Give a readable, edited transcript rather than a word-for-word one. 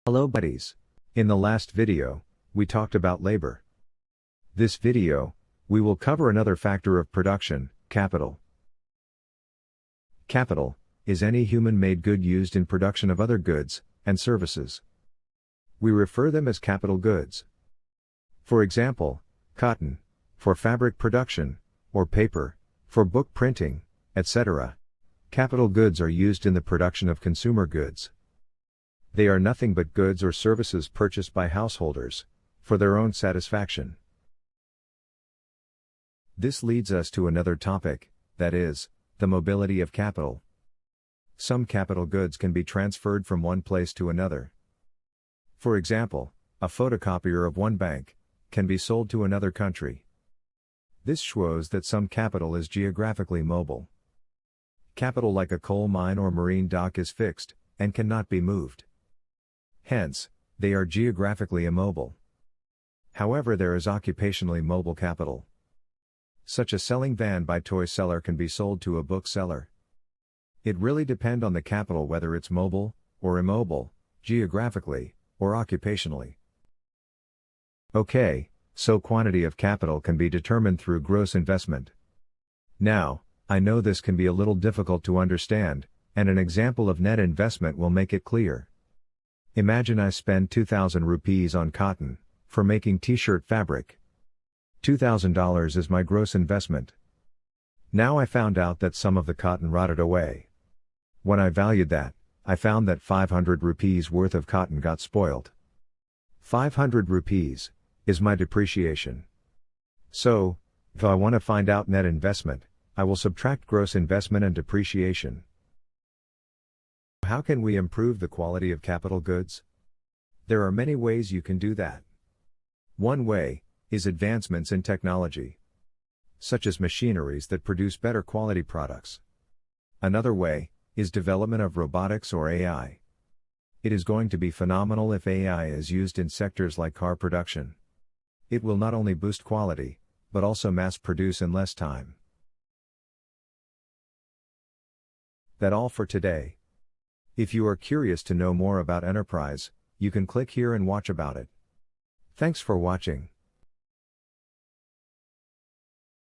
Hello buddies. In the last video, we talked about labor. This video, we will cover another factor of production, capital. Capital is any human-made good used in production of other goods and services. We refer them as capital goods. For example, cotton, for fabric production, or paper, for book printing, etc. Capital goods are used in the production of consumer goods. They are nothing but goods or services purchased by householders, for their own satisfaction. This leads us to another topic, that is, the mobility of capital. Some capital goods can be transferred from one place to another. For example, a photocopier of one bank can be sold to another country. This shows that some capital is geographically mobile. Capital like a coal mine or marine dock is fixed, and cannot be moved. Hence, they are geographically immobile. However, there is occupationally mobile capital. Such a selling van by toy seller can be sold to a bookseller. It really depends on the capital whether it's mobile, or immobile, geographically, or occupationally. Okay, so quantity of capital can be determined through gross investment. Now, I know this can be a little difficult to understand, and an example of net investment will make it clear. Imagine I spend 2,000 rupees on cotton, for making t-shirt fabric. $2,000 is my gross investment. Now I found out that some of the cotton rotted away. When I valued that, I found that 500 rupees worth of cotton got spoiled. 500 rupees is my depreciation. So, if I want to find out net investment, I will subtract gross investment and depreciation. How can we improve the quality of capital goods? There are many ways you can do that. One way is advancements in technology, such as machineries that produce better quality products. Another way is development of robotics or AI. It is going to be phenomenal if AI is used in sectors like car production. It will not only boost quality, but also mass produce in less time. That's all for today. If you are curious to know more about enterprise, you can click here and watch about it. Thanks for watching.